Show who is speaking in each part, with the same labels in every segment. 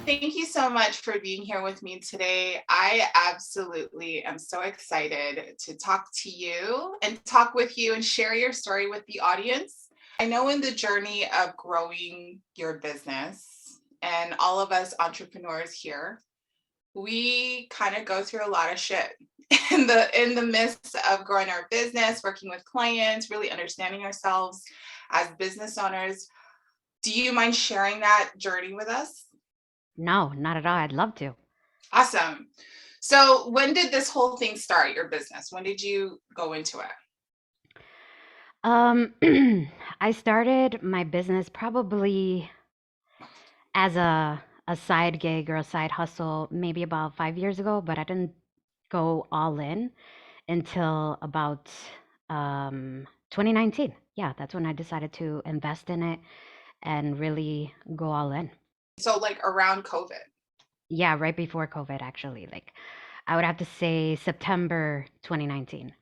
Speaker 1: thank you so much for being here with me today. I absolutely am so excited to talk to you and talk with you and share your story with the audience. I know in the journey of growing your business, and all of us entrepreneurs here, we kind of go through a lot of shit in the midst of growing our business, working with clients, really understanding ourselves as business owners. Do you mind sharing that journey with us?
Speaker 2: No, not at all. I'd love to.
Speaker 1: Awesome. So, when did this whole thing start, your business? When did you go into it?
Speaker 2: Um, I started my business probably as a side gig or a side hustle maybe about 5 years ago, but I didn't go all in until about 2019. Yeah, that's when I decided to invest in it and really go all in.
Speaker 1: So, like around COVID.
Speaker 2: Yeah, right before COVID, actually. Like, I would have to say September 2019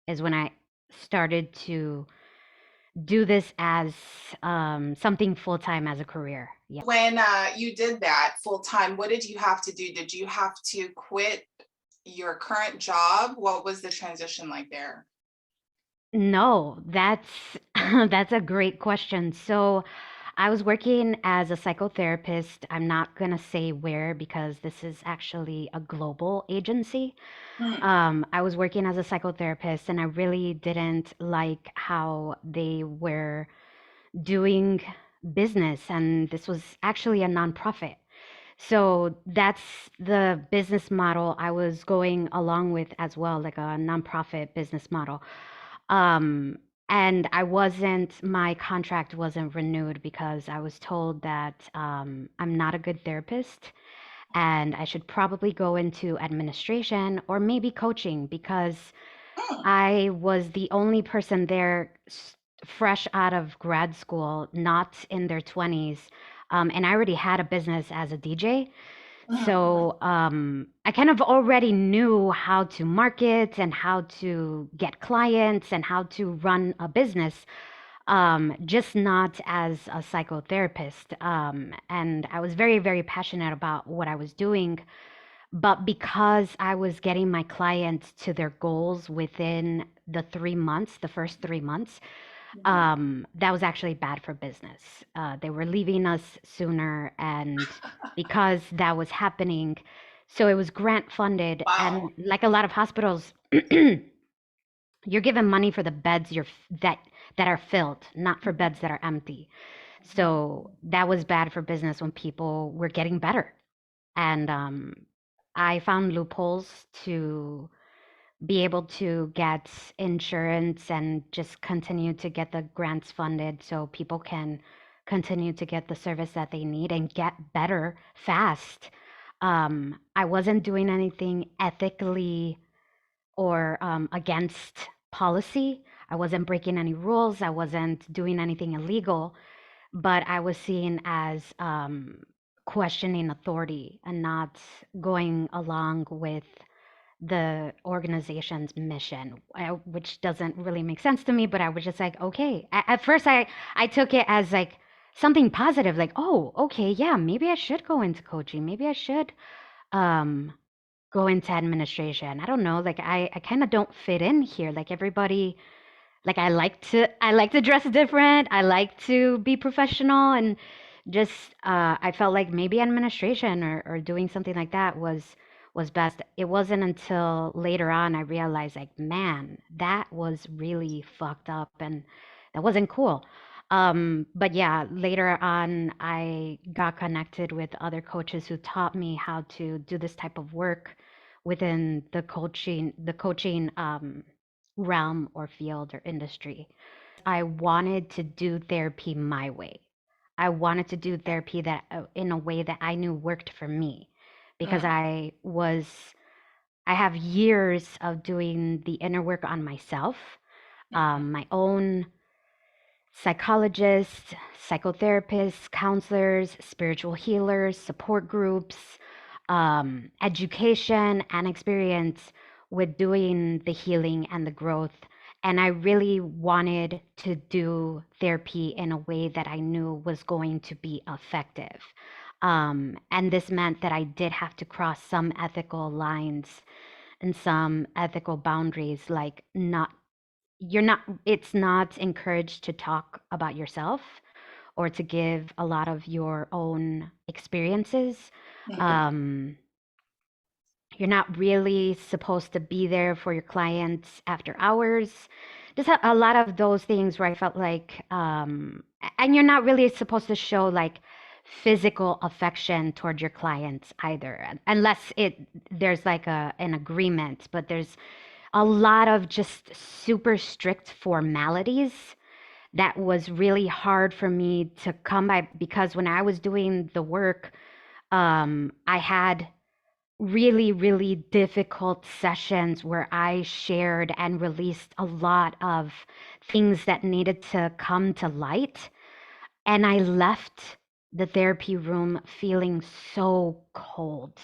Speaker 2: is when I started to do this as something full time as a career. Yeah.
Speaker 1: When you did that full time, what did you have to do? Did you have to quit your current job? What was the transition like there?
Speaker 2: No, that's that's a great question. So I was working as a psychotherapist. I'm not gonna say where because this is actually a global agency.
Speaker 1: Hmm.
Speaker 2: I was working as a psychotherapist and I really didn't like how they were doing business, and this was actually a nonprofit. So that's the business model I was going along with as well, like a nonprofit business model. Um, and my contract wasn't renewed because I was told that I'm not a good therapist and I should probably go into administration or maybe coaching because
Speaker 1: Hmm.
Speaker 2: I was the only person there fresh out of grad school, not in their 20s. And I already had a business as a DJ.
Speaker 1: Hmm.
Speaker 2: So I kind of already knew how to market and how to get clients and how to run a business, just not as a psychotherapist. And I was very, very passionate about what I was doing. But because I was getting my clients to their goals within the 3 months, the first 3 months,
Speaker 1: Hmm.
Speaker 2: that was actually bad for business. They were leaving us sooner, and because that was happening, so it was grant funded, and
Speaker 1: Wow.
Speaker 2: like a lot of hospitals, you're given money for the beds that are filled, not for beds that are empty. So that was bad for business when people were getting better, and I found loopholes to be able to get insurance and just continue to get the grants funded so people can continue to get the service that they need and get better fast. I wasn't doing anything ethically or against policy. I wasn't breaking any rules. I wasn't doing anything illegal, but I was seen as questioning authority and not going along with the organization's mission, which doesn't really make sense to me. But I was just like, okay. At first, I took it as like something positive, like, oh, okay, yeah, maybe I should go into coaching. Maybe I should um, go into administration. I don't know. Like, I kind of don't fit in here. Like everybody, like I like to dress different. I like to be professional and just I felt like maybe administration or doing something like that was best. It wasn't until later on I realized like, man, that was really fucked up and that wasn't cool. But yeah, later on I got connected with other coaches who taught me how to do this type of work within the coaching realm or field or industry. I wanted to do therapy my way. I wanted to do therapy that in a way that I knew worked for me because
Speaker 1: Hmm.
Speaker 2: I have years of doing the inner work on myself,
Speaker 1: Hmm.
Speaker 2: my own psychologists, psychotherapists, counselors, spiritual healers, support groups, education, and experience with doing the healing and the growth. And I really wanted to do therapy in a way that I knew was going to be effective. And this meant that I did have to cross some ethical lines and some ethical boundaries, like not, you're not, it's not encouraged to talk about yourself or to give a lot of your own experiences.
Speaker 1: Mhm.
Speaker 2: Um, you're not really supposed to be there for your clients after hours. Just a lot of those things where I felt like, and you're not really supposed to show like physical affection toward your clients either, unless there's like an agreement. But there's a lot of just super strict formalities that was really hard for me to come by because when I was doing the work, I had really, really difficult sessions where I shared and released a lot of things that needed to come to light. And I left the therapy room feeling so cold,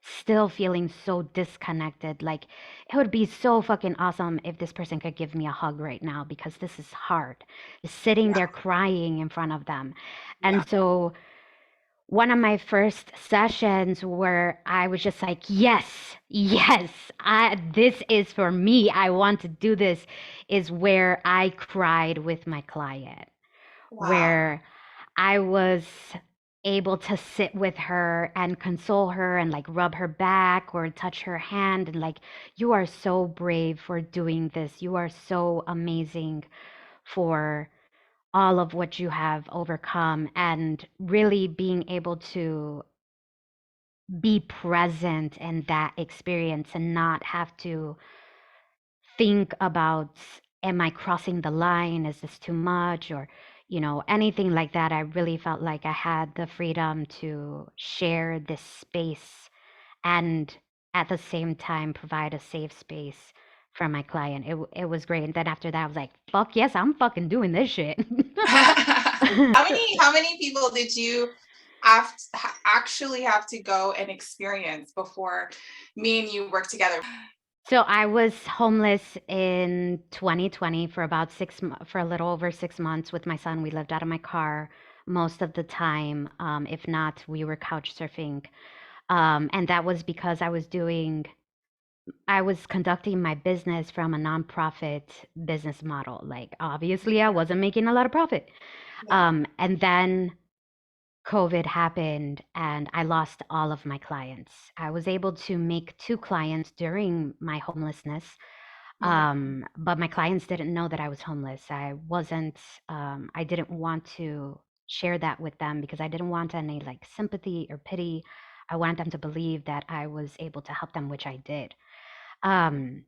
Speaker 2: still feeling so disconnected. Like it would be so fucking awesome if this person could give me a hug right now because this is hard. Sitting
Speaker 1: Yeah,
Speaker 2: there crying in front of them.
Speaker 1: yeah.
Speaker 2: And so one of my first sessions where I was just like, yes, yes, this is for me. I want to do this is where I cried with my client,
Speaker 1: Wow.
Speaker 2: where I was able to sit with her and console her and like rub her back or touch her hand and like, you are so brave for doing this. You are so amazing for all of what you have overcome and really being able to be present in that experience and not have to think about, am I crossing the line? Is this too much? Or, anything like that. I really felt like I had the freedom to share this space and at the same time provide a safe space for my client. It was great. And then after that, I was like, fuck yes, I'm fucking doing this shit.
Speaker 1: How many people did you actually have to go and experience before me and you worked together?
Speaker 2: So I was homeless in 2020 for about for a little over 6 months with my son. We lived out of my car most of the time. If not, we were couch surfing. And that was because I was conducting my business from a nonprofit business model. Like, obviously, I wasn't making a lot of profit.
Speaker 1: Yeah.
Speaker 2: And then COVID happened and I lost all of my clients. I was able to make two clients during my homelessness,
Speaker 1: Mhm.
Speaker 2: but my clients didn't know that I was homeless. I didn't want to share that with them because I didn't want any like sympathy or pity. I wanted them to believe that I was able to help them, which I did. Um,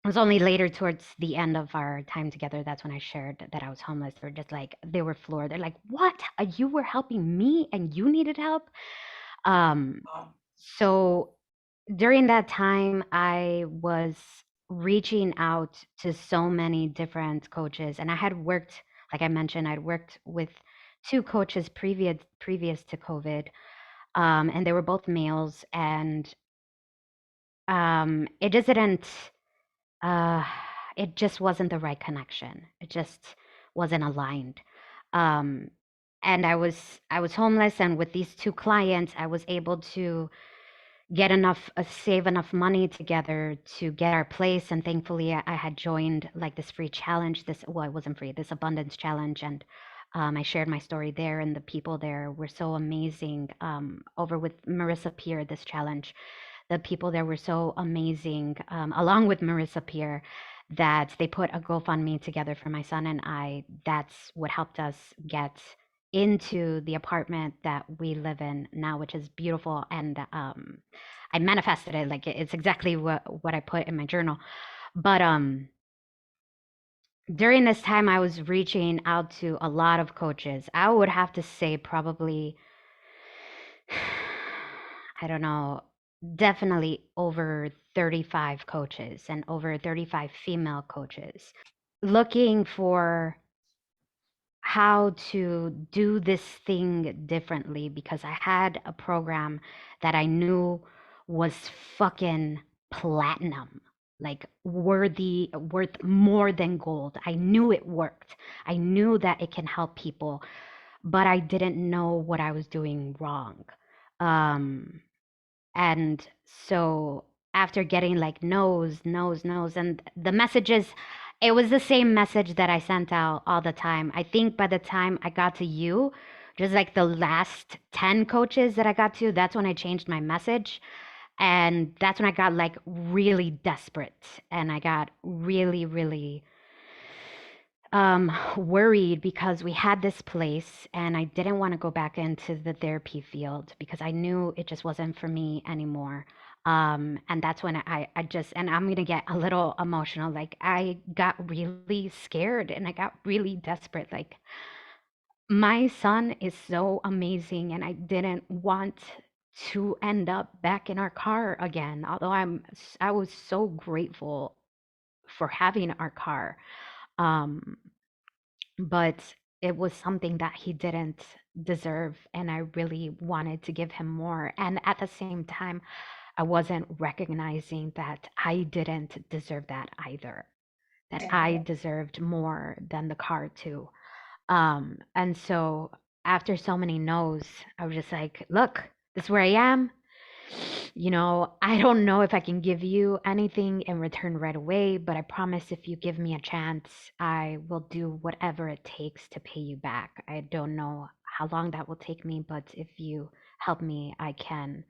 Speaker 2: it was only later towards the end of our time together that's when I shared that I was homeless. They're just like, they were floored. They're like, what? You were helping me and you needed help? Um,
Speaker 1: Oh,
Speaker 2: so during that time, I was reaching out to so many different coaches, and I had worked, like I mentioned, I'd worked with two coaches previous to COVID, and they were both males, and it just didn't, uh, it just wasn't the right connection. It just wasn't aligned. Um, and I was homeless, and with these two clients, I was able to get enough save enough money together to get our place, and thankfully I had joined like this free challenge, this, well, it wasn't free, this abundance challenge, and I shared my story there, and the people there were so amazing. Over with Marissa Peer, this challenge, the people there were so amazing, along with Marissa Peer, that they put a GoFundMe together for my son and I. That's what helped us get into the apartment that we live in now, which is beautiful. And I manifested it. Like it's exactly what I put in my journal. But during this time, I was reaching out to a lot of coaches. I would have to say probably, I don't know, definitely over 35 coaches and over 35 female coaches looking for how to do this thing differently because I had a program that I knew was fucking platinum, like worth more than gold. I knew it worked. I knew that it can help people, but I didn't know what I was doing wrong. Um, and so after getting like no's, no's, no's, and the messages, it was the same message that I sent out all the time. I think by the time I got to you, just like the last 10 coaches that I got to, that's when I changed my message. And that's when I got like really desperate and I got really, really worried because we had this place and I didn't want to go back into the therapy field because I knew it just wasn't for me anymore. And that's when I just, and I'm gonna get a little emotional. Like I got really scared and I got really desperate. Like my son is so amazing and I didn't want to end up back in our car again. Although I was so grateful for having our car. Um, but it was something that he didn't deserve and I really wanted to give him more, and at the same time I wasn't recognizing that I didn't deserve that either, that I
Speaker 1: Mhm.
Speaker 2: deserved more than the car too. And so after so many no's, I was just like, look, this is where I am. I don't know if I can give you anything in return right away, but I promise if you give me a chance, I will do whatever it takes to pay you back. I don't know how long that will take me, but if you help me, I can,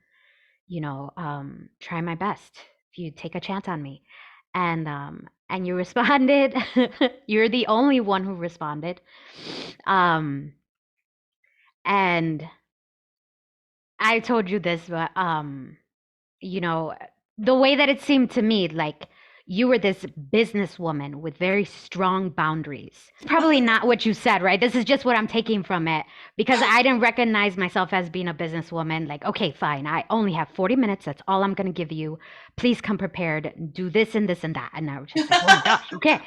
Speaker 2: try my best. If you take a chance on me. And you responded. You're the only one who responded. Um, and I told you this, but you know, the way that it seemed to me, like you were this businesswoman with very strong boundaries. It's probably not what you said, right? This is just what I'm taking from it because I didn't recognize myself as being a businesswoman. Like, okay, fine. I only have 40 minutes. That's all I'm going to give you. Please come prepared. Do this and this and that. And I was just like, oh my gosh, okay.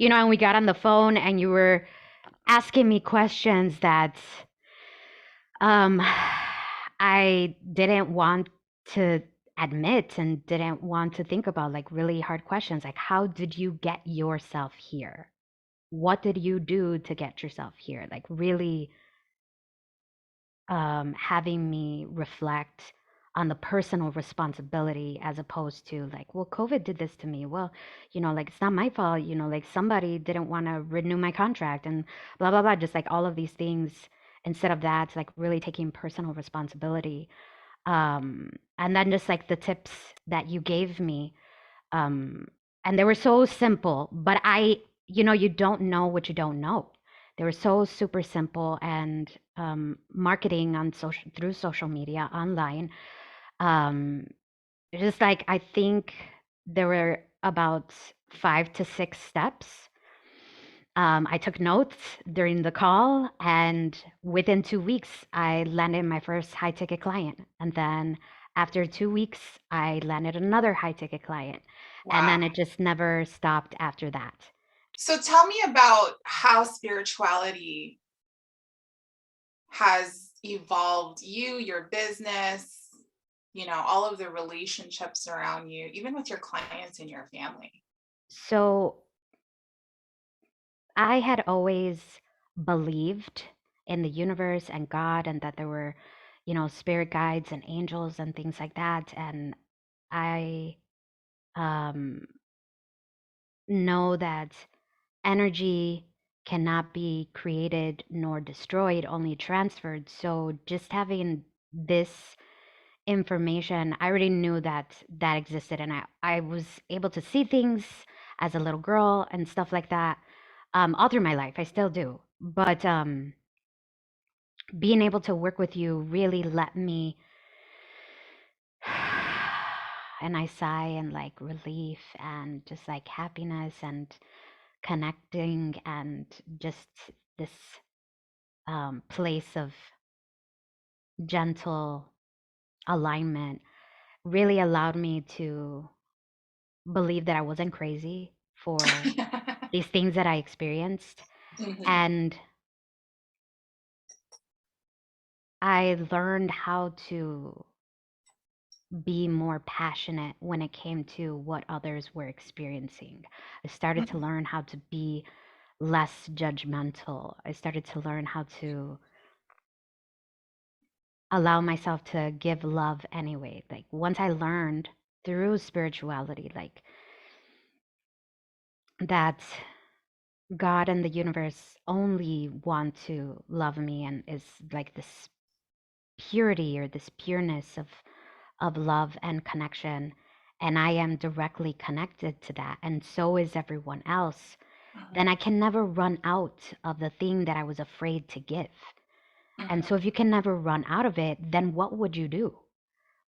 Speaker 2: And we got on the phone and you were asking me questions that um, I didn't want to admit and didn't want to think about, like really hard questions, like how did you get yourself here? What did you do to get yourself here? Like really having me reflect on the personal responsibility as opposed to like, well, COVID did this to me. Well, like it's not my fault, like somebody didn't want to renew my contract and blah, blah, blah. Just like all of these things. Instead of that, it's like really taking personal responsibility. And then just like the tips that you gave me, um, and they were so simple, but you don't know what you don't know. They were so super simple, and marketing on through social media online. Um, just like I think there were about 5 to 6 steps. I took notes during the call, and within 2 weeks, I landed my first high ticket client. And then after 2 weeks, I landed another high ticket client. And
Speaker 1: Wow.
Speaker 2: then it just never stopped after that.
Speaker 1: So tell me about how spirituality has evolved you, your business, all of the relationships around you, even with your clients and your family.
Speaker 2: So I had always believed in the universe and God and that there were, spirit guides and angels and things like that. And I um, know that energy cannot be created nor destroyed, only transferred. So just having this information, I already knew that that existed, and I was able to see things as a little girl and stuff like that, all through my life. I still do, but being able to work with you really let me. And I sigh and like relief and just like happiness and connecting and just this place of gentle alignment really allowed me to believe that I wasn't crazy for these things that I experienced.
Speaker 1: Mhm.
Speaker 2: And I learned how to be more passionate when it came to what others were experiencing. I started to learn how to be less judgmental. I started to learn how to allow myself to give love anyway. Like once I learned through spirituality, like that God and the universe only want to love me and is like this purity or this pureness of love and connection, and I am directly connected to that, and so is everyone else, then I can never run out of the thing that I was afraid to give. And so
Speaker 1: Mhm.
Speaker 2: if you can never run out of it, then what would you do?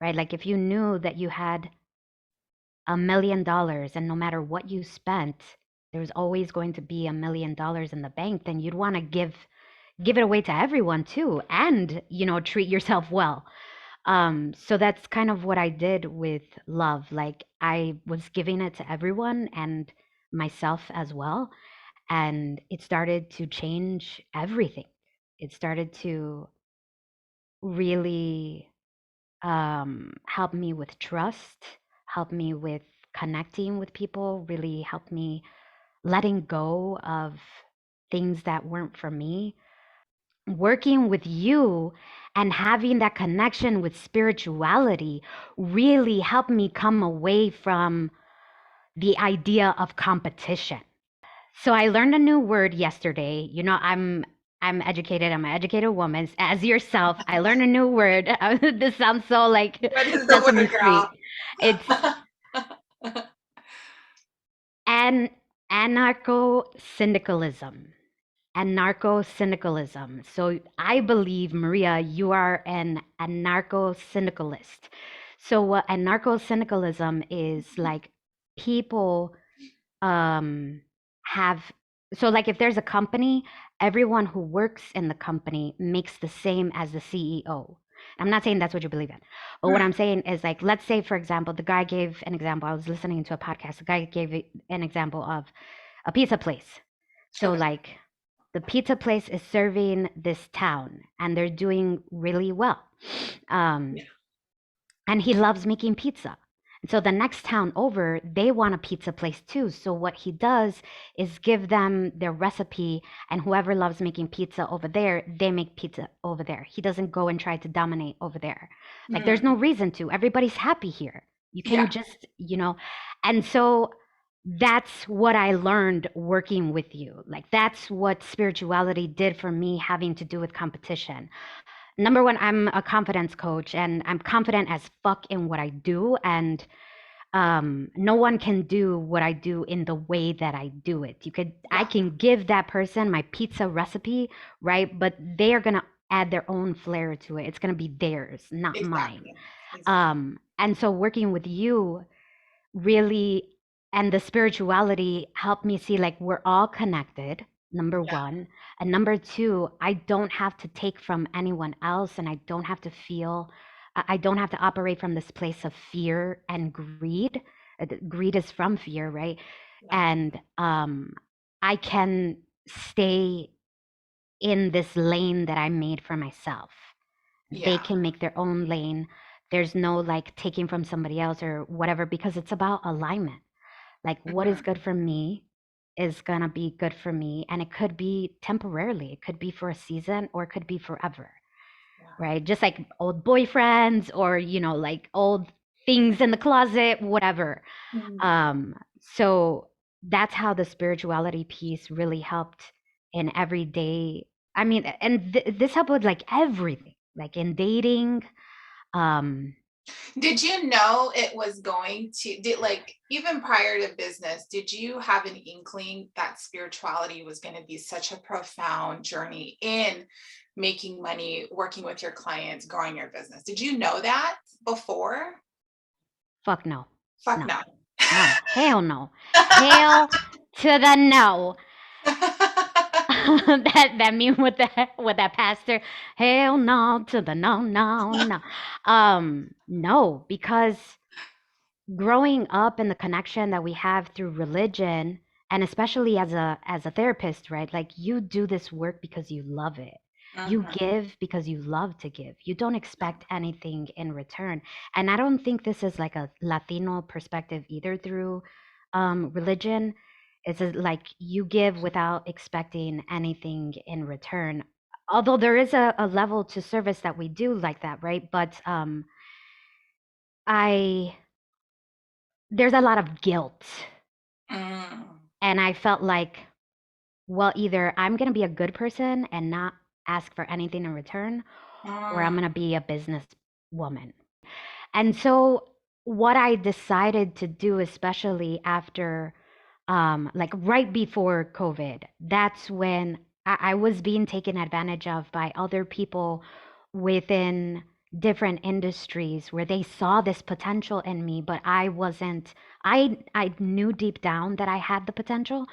Speaker 2: Right? Like if you knew that you had $1 million and no matter what you spent, there's always going to be $1 million in the bank, then you'd want to give it away to everyone too, and treat yourself well. So that's kind of what I did with love. Like I was giving it to everyone and myself as well, and it started to change everything. It started to really help me with trust, help me with connecting with people, really helped me letting go of things that weren't for me. Working with you and having that connection with spirituality really helped me come away from the idea of competition. So I learned a new word yesterday. I'm educated. I'm an educated woman. As yourself, I learned a new word. This sounds so like
Speaker 1: What is the
Speaker 2: Sesame
Speaker 1: word,
Speaker 2: Street.
Speaker 1: girl?
Speaker 2: It's an anarcho syndicalism. Anarcho syndicalism. So I believe, Maria, you are an anarcho syndicalist. So what anarcho syndicalism is like, people um have, so like if there's a company, everyone who works in the company makes the same as the CEO. I'm not saying that's what you believe in, but what I'm
Speaker 1: Right.
Speaker 2: saying is, like, let's say for example, the guy gave an example. I was listening to a podcast. The guy gave an example of a pizza place. So
Speaker 1: Okay.
Speaker 2: like the pizza place is serving this town and they're doing really well. Um,
Speaker 1: Yeah.
Speaker 2: and he loves making pizza. And so the next town over, they want a pizza place too. So what he does is give them their recipe, and whoever loves making pizza over there, they make pizza over there. He doesn't go and try to dominate over there. Like there's no
Speaker 1: Mm.
Speaker 2: reason to. Everybody's happy here. You can
Speaker 1: Yeah.
Speaker 2: just. And so that's what I learned working with you. Like that's what spirituality did for me, having to do with competition. Number one, I'm a confidence coach and I'm confident as fuck in what I do. And no one can do what I do in the way that I do it. I
Speaker 1: Yeah.
Speaker 2: can give that person my pizza recipe, right? But they are going to add their own flair to it. It's going to be theirs, not mine.
Speaker 1: Exactly. Exactly.
Speaker 2: And so working with you really, and the spirituality helped me see like we're all connected, number
Speaker 1: Yeah.
Speaker 2: one. And number two, I don't have to take from anyone else, and I don't have to feel, I don't have to operate from this place of fear and greed. Greed is from fear, right?
Speaker 1: Yeah.
Speaker 2: And I can stay in this lane that I made for myself. They
Speaker 1: Yeah.
Speaker 2: can make their own lane. There's no like taking from somebody else or whatever, because it's about alignment. Like what is
Speaker 1: Mhm.
Speaker 2: good for me is gonna be good for me. And it could be temporarily, it could be for a season, or it could be forever,
Speaker 1: Yeah.
Speaker 2: right? Just like old boyfriends, or, like old things in the closet, whatever.
Speaker 1: Mhm.
Speaker 2: So that's how the spirituality piece really helped in everyday. I mean, and this helped with like everything, like in dating. Um,
Speaker 1: Did you know it was going to did like even prior to business, did you have an inkling that spirituality was going to be such a profound journey in making money, working with your clients, growing your business? Did you know that before?
Speaker 2: Fuck no,
Speaker 1: Fuck
Speaker 2: no,
Speaker 1: no.
Speaker 2: no, hell no, hell to the no. That meme with that pastor, hell no to the no, no, no. No, because growing up and the connection that we have through religion, and especially as a therapist, right? Like you do this work because you love it. You
Speaker 1: Mhm.
Speaker 2: give because you love to give. You don't expect anything in return. And I don't think this is like a Latino perspective either through religion. Like you give without expecting anything in return. although there is a level to service that we do like that, right? But I there's a lot of guilt,
Speaker 1: Mm,
Speaker 2: and I felt like, well, either I'm gonna be a good person and not ask for anything in return, or I'm gonna
Speaker 1: mm,
Speaker 2: be a business woman. And so what I decided to do, especially after like right before COVID, that's when I was being taken advantage of by other people within different industries where they saw this potential in me, but I wasn't, I knew deep down that I had the potential,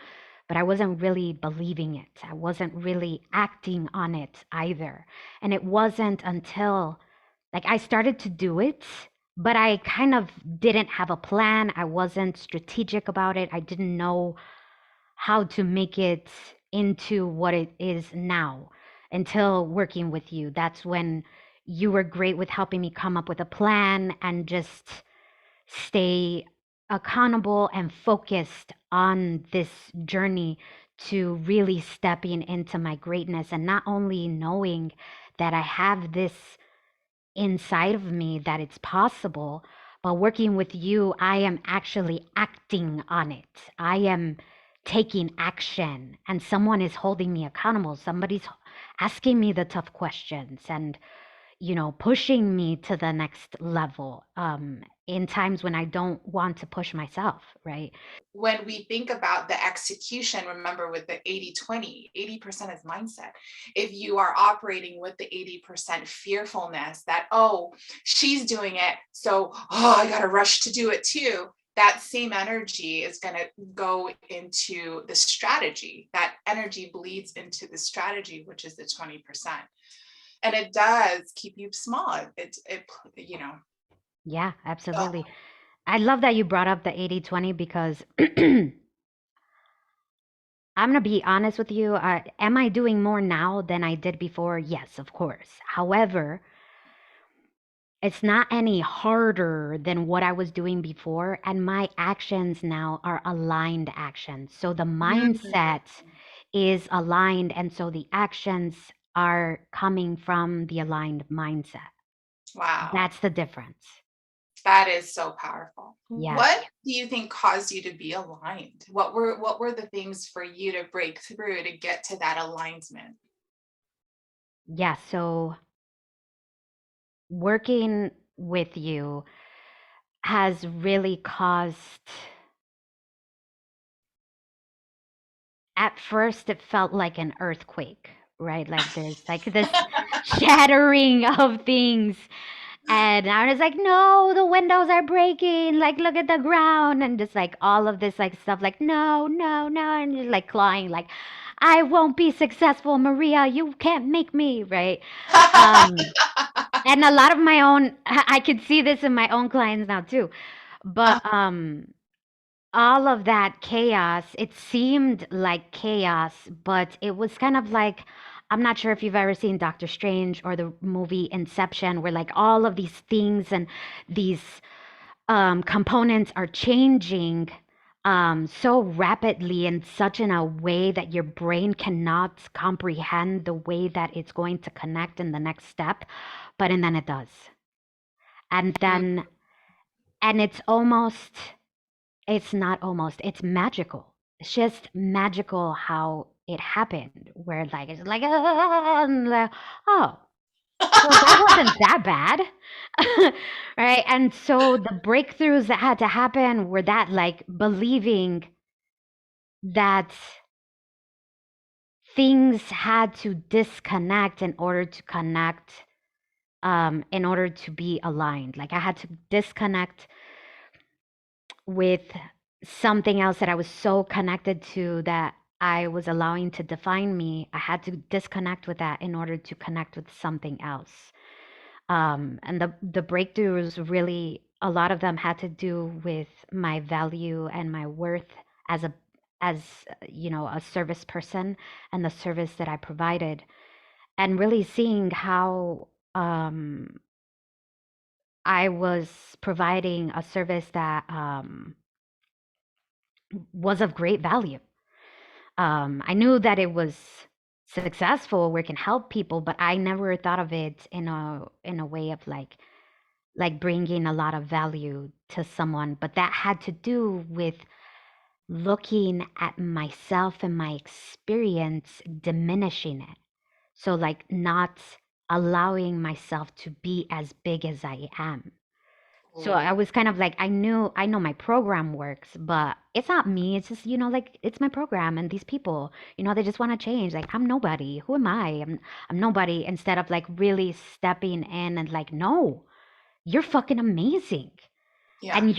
Speaker 2: but I wasn't really believing it. I wasn't really acting on it either. And it wasn't until like I started to do it, but I kind of didn't have a plan. I wasn't strategic about it. I didn't know how to make it into what it is now until working with you. That's when you were great with helping me come up with a plan and just stay accountable and focused on this journey to really stepping into my greatness and not only knowing that I have this inside of me that it's possible, but working with you, I am actually acting on it. I am taking action and someone is holding me accountable. Somebody's asking me the tough questions and, pushing me to the next level in times when I don't want to push myself, right?
Speaker 1: when we think about the execution, remember with the 80-20, 80% is mindset. If you are operating with the 80% fearfulness that, oh, she's doing it, so, oh, I got to rush to do it too. That same energy is going to go into the strategy. That energy bleeds into the strategy, which is the 20%. And it does keep you small. It, you know,
Speaker 2: Yeah,
Speaker 1: oh,
Speaker 2: absolutely. I love that you brought up the 80/20 because I'm going to be honest with you. Am I doing more now than I did before? Yes, of course. However, it's not any harder than what I was doing before. And my actions now are aligned actions. So the
Speaker 1: mm,
Speaker 2: mindset is aligned. And so the actions are coming from the aligned mindset.
Speaker 1: wow.
Speaker 2: That's the difference.
Speaker 1: That is so powerful.
Speaker 2: Yes.
Speaker 1: What do you think caused you to be aligned? What were the things for you to break through to get to that alignment?
Speaker 2: Yeah. So working with you has really caused, at first, it felt like an earthquake, right? Like there's like this shattering of things. And I was like, no, the windows are breaking. Like, look at the ground. And just like all of this, like stuff, like, no, no, no. And just like clawing, like, I won't be successful, Maria. You can't make me, right? Um, and a lot of my own, I could see this in my own clients now too. But all of that chaos, it seemed like chaos, but it was kind of like, I'm not sure if you've ever seen Doctor Strange or the movie Inception, where like all of these things and these components are changing so rapidly and such in a way that your brain cannot comprehend the way that it's going to connect in the next step, but and then it does. And
Speaker 1: Mm,
Speaker 2: then, and it's not almost, it's magical. It's just magical how it happened, where like it's like, and like, oh, well, that wasn't that bad. Right? And so the breakthroughs that had to happen were that like believing that things had to disconnect in order to connect, in order to be aligned. Like I had to disconnect with something else that I was so connected to that I was allowing to define me. I had to disconnect with that in order to connect with something else. And the breakthroughs really, a lot of them had to do with my value and my worth as as a service person and the service that I provided, and really seeing how I was providing a service that was of great value. I knew that it was successful, where it can help people, but I never thought of it in a way of like bringing a lot of value to someone. But that had to do with looking at myself and my experience, diminishing it. So, like, not allowing myself to be as big as I am. So
Speaker 1: Oh,
Speaker 2: I was kind of like, I know my program works, but it's not me. It's just, like, it's my program and these people, they just want to change. Like, I'm nobody. Who am I? I'm nobody. Instead of like really stepping in and like, no, you're fucking amazing.
Speaker 1: yeah.
Speaker 2: And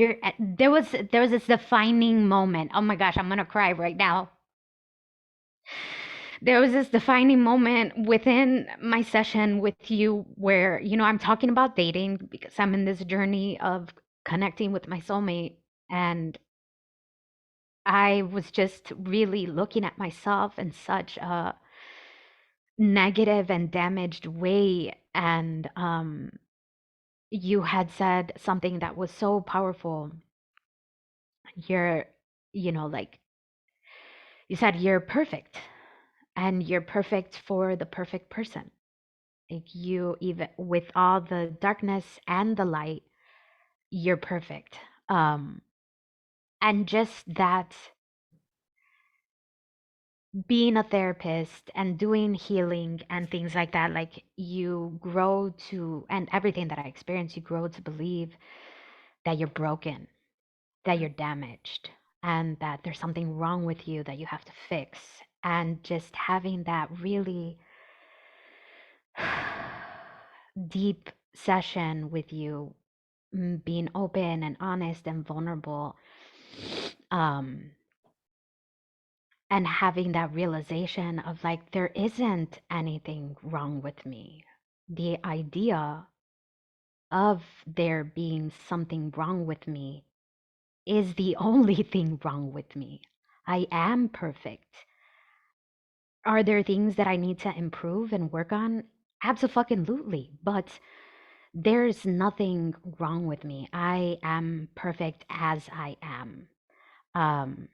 Speaker 2: there was this defining moment. Oh my gosh, I'm gonna cry right now. There was this defining moment within my session with you where, I'm talking about dating because I'm in this journey of connecting with my soulmate. And I was just really looking at myself in such a negative and damaged way. And you had said something that was so powerful. You're, like, you said you're perfect, and you're perfect for the perfect person. Like, you, even with all the darkness and the light, you're perfect. Um, and just that, being a therapist and doing healing and things like that, like, you grow to, and everything that I experienced, you grow to believe that you're broken, that you're damaged, and that there's something wrong with you that you have to fix. And just having that really deep session with you, being open and honest and vulnerable, um, and having that realization of like, there isn't anything wrong with me. The idea of there being something wrong with me is the only thing wrong with me. I am perfect. Are there things that I need to improve and work on? Absolutely. But there's nothing wrong with me. I am perfect as I am. Um,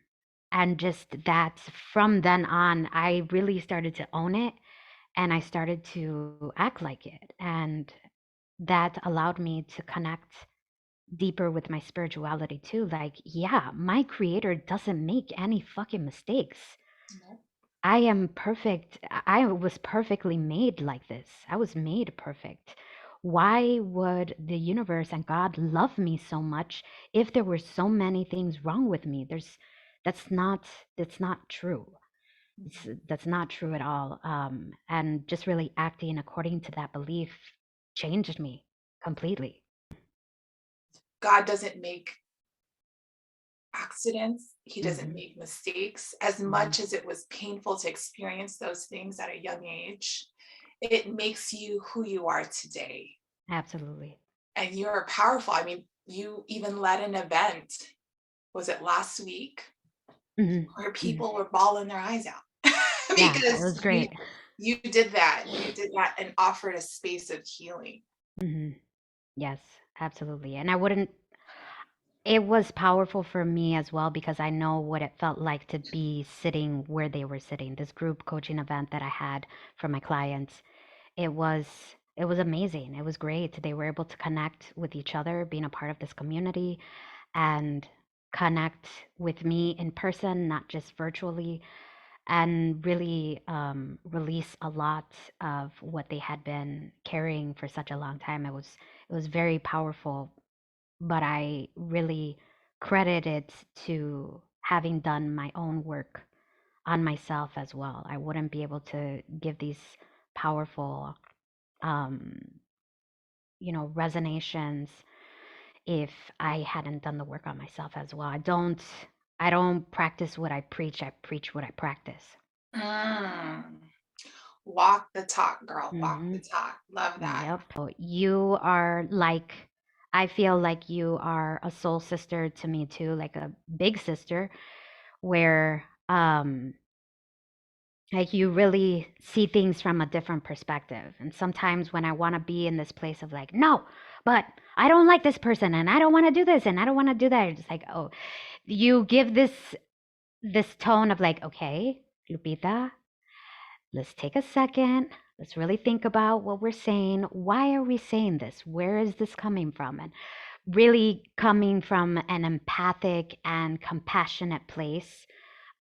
Speaker 2: and just that, from then on, I really started to own it, and I started to act like it. And that allowed me to connect deeper with my spirituality too. Like, yeah, my creator doesn't make any fucking mistakes.
Speaker 1: No.
Speaker 2: I am perfect. I was perfectly made like this. I was made perfect. Why would the universe and God love me so much if there were so many things wrong with me? That's not that's not true. That's not true at all. And just really acting according to that belief changed me completely.
Speaker 1: God doesn't make accidents. He doesn't
Speaker 2: Hmm.
Speaker 1: make mistakes. As
Speaker 2: Hmm.
Speaker 1: much as it was painful to experience those things at a young age, it makes you who you are today.
Speaker 2: Absolutely.
Speaker 1: And you're powerful. I mean, you even led an event, was it last week,
Speaker 2: Hmm.
Speaker 1: where
Speaker 2: Hmm.
Speaker 1: people were bawling their eyes out
Speaker 2: Yeah, it
Speaker 1: because
Speaker 2: was great.
Speaker 1: you did that. You did that and offered a space of healing.
Speaker 2: Hmm. Yes, absolutely. And I wouldn't, it was powerful for me as well because I know what it felt like to be sitting where they were sitting. This group coaching event that I had for my clients, it was amazing. It was great. They were able to connect with each other, being a part of this community, and connect with me in person, not just virtually, and really release a lot of what they had been carrying for such a long time. It was very powerful, but I really credit it to having done my own work on myself as well. I wouldn't be able to give these powerful, um, resonations if I hadn't done the work on myself as well. I don't practice what I preach what I practice.
Speaker 1: Mm. Walk the talk, girl. Walk
Speaker 2: Hmm.
Speaker 1: the talk. Love that.
Speaker 2: Yep. You are like, I feel like you are a soul sister to me too, like a big sister, where like, you really see things from a different perspective. And sometimes when I want to be in this place of like, no, but I don't like this person and I don't want to do this and I don't want to do that, it's like, oh, you give this tone of like, okay, Lupita, let's take a second. Let's really think about what we're saying. Why are we saying this? Where is this coming from? And really coming from an empathic and compassionate place.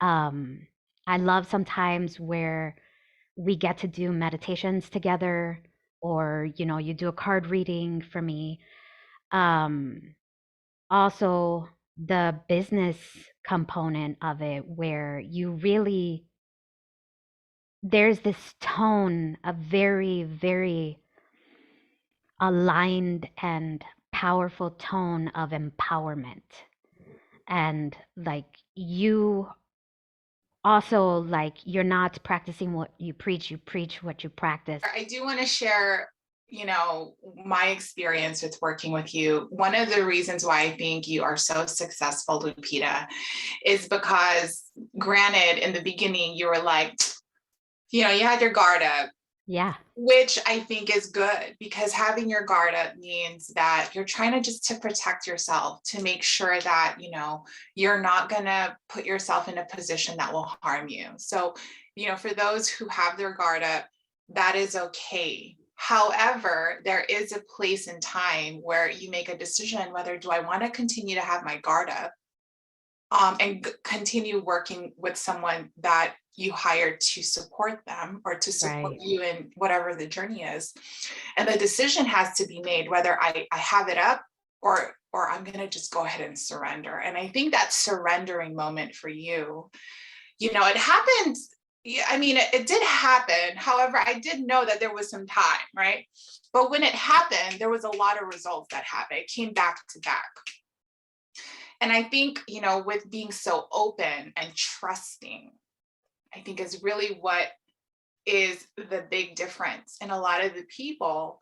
Speaker 2: Um, I love sometimes where we get to do meditations together, or, you do a card reading for me. Um, Also, the business component of it, where you really, there's this tone, a very, very aligned and powerful tone of empowerment. And like, you also, like, you're not practicing what you preach what you practice.
Speaker 1: I do want to share, my experience with working with you. One of the reasons why I think you are so successful, Lupita, is because, granted, in the beginning, you were like, you had your guard up,
Speaker 2: Yeah,
Speaker 1: which I think is good, because having your guard up means that you're trying to just to protect yourself, to make sure that, you're not going to put yourself in a position that will harm you. So, for those who have their guard up, that is okay. However, there is a place and time where you make a decision whether do I want to continue to have my guard up, and continue working with someone that you hired to support them or to support
Speaker 2: right.
Speaker 1: you in whatever the journey is. And the decision has to be made whether I have it up, or I'm going to just go ahead and surrender. And I think that surrendering moment for you, it happened. Yeah, I mean, it did happen. However, I did know that there was some time, right? But when it happened, there was a lot of results that happened. It came back to back. And I think, with being so open and trusting, I think is really what is the big difference in a lot of the people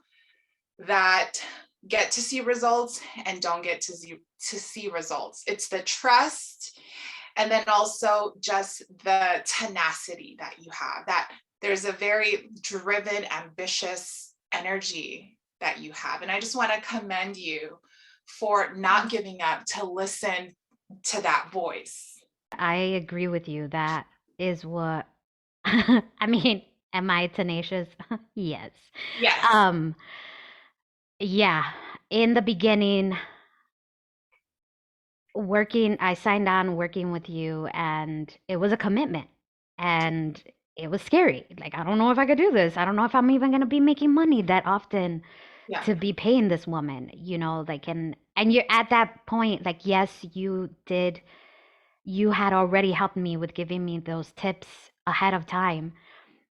Speaker 1: that get to see results and don't get to see results. It's the trust, and then also just the tenacity that you have, that there's a very driven, ambitious energy that you have. And I just want to commend you for not giving up to listen to that voice.
Speaker 2: I agree with you. That is what I mean, am I tenacious? Yes.
Speaker 1: Yes.
Speaker 2: Um, yeah, in the beginning, I signed on working with you, and it was a commitment, and it was scary. Like, I don't know if I could do this. I don't know if I'm even gonna be making money that often
Speaker 1: Yeah.
Speaker 2: to be paying this woman, like, and you're at that point, like, yes, you had already helped me with giving me those tips ahead of time.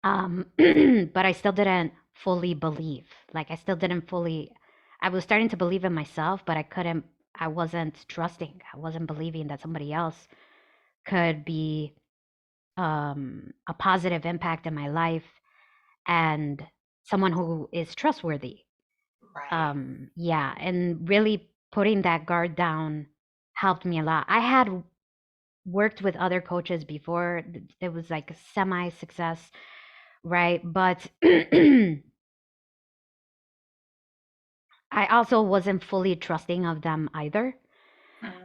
Speaker 2: But I still didn't fully believe. Like, I still didn't fully, I was starting to believe in myself, but I wasn't trusting. I wasn't believing that somebody else could be a positive impact in my life, and someone who is trustworthy.
Speaker 1: Right.
Speaker 2: Yeah, and really putting that guard down helped me a lot. I had worked with other coaches before. It was like a semi success, right? But I also wasn't fully trusting of them either.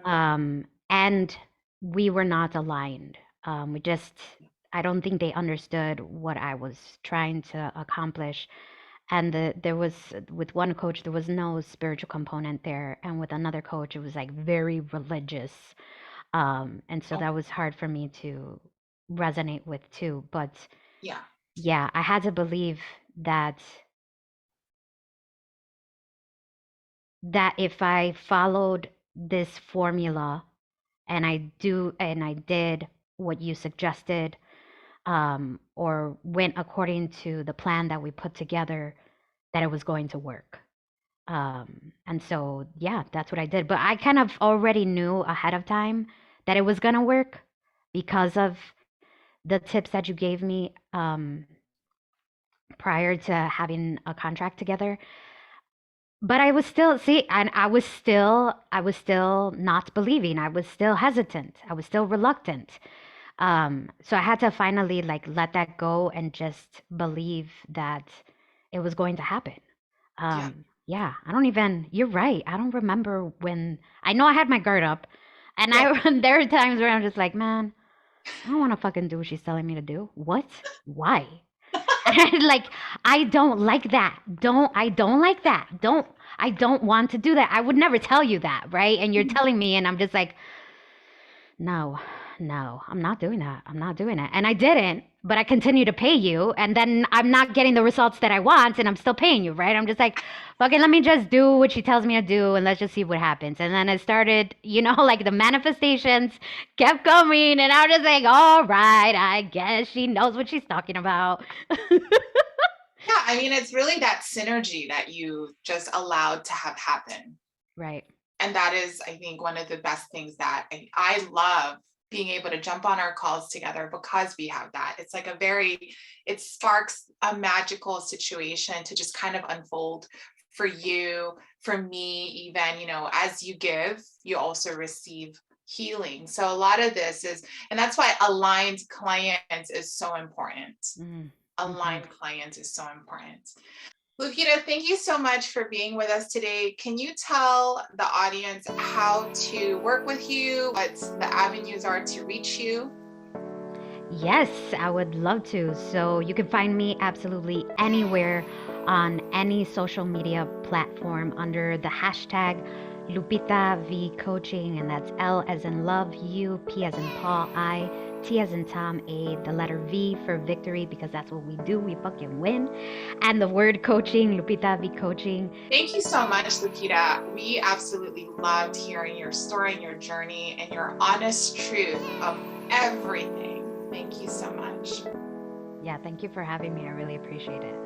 Speaker 1: Mm,
Speaker 2: And we were not aligned. We just, I don't think they understood what I was trying to accomplish. And there was, with one coach, there was no spiritual component there. And with another coach, it was like very religious. And so that
Speaker 1: okay.
Speaker 2: was hard for me to resonate with too. But
Speaker 1: Yeah.
Speaker 2: yeah, I had to believe that if I followed this formula, and I did what you suggested, or went according to the plan that we put together, that it was going to work. And so, yeah, that's what I did. But I kind of already knew ahead of time that it was going to work because of the tips that you gave me, prior to having a contract together. But I was still, see, and I was still not believing. I was still hesitant. I was still reluctant. So I had to finally, like, let that go and just believe that it was going to happen.
Speaker 1: Yeah.
Speaker 2: Yeah, you're right. I don't remember when, I know I had my guard up, and
Speaker 1: Yeah.
Speaker 2: there are times where I'm just like, man, I don't want to fucking do what she's telling me to do. What? Why? And like, I don't like that. I don't like that. I don't want to do that. I would never tell you that, right? And you're telling me, and I'm just like, no, no, I'm not doing that. I'm not doing it. And I didn't, but I continue to pay you. And then I'm not getting the results that I want, and I'm still paying you, right? I'm just like, okay, let me just do what she tells me to do, and let's just see what happens. And then it started, like the manifestations kept coming, and I was just like, all right, I guess she knows what she's talking about.
Speaker 1: Yeah, I mean, it's really that synergy that you just allowed to have happen.
Speaker 2: Right.
Speaker 1: And that is, I think, one of the best things that I love being able to jump on our calls together because we have that. It's like it sparks a magical situation to just kind of unfold for you, for me, even, as you give, you also receive healing. So a lot of this is, and that's why aligned clients is so important.
Speaker 2: Mm-hmm. Mm-hmm.
Speaker 1: Aligned clients is so important. Lupita, thank you so much for being with us today. Can you tell the audience how to work with you, what the avenues are to reach you?
Speaker 2: Yes, I would love to. So you can find me absolutely anywhere on any social media platform under the hashtag Lupita V Coaching, and that's L as in love, U, P as in Paul, I, T as in Tom, A, the letter V for victory, because that's what we do. We fucking win. And the word coaching, Lupita V Coaching.
Speaker 1: Thank you so much, Lupita. We absolutely loved hearing your story and your journey and your honest truth of everything. Thank you so much.
Speaker 2: Yeah, thank you for having me. I really appreciate it.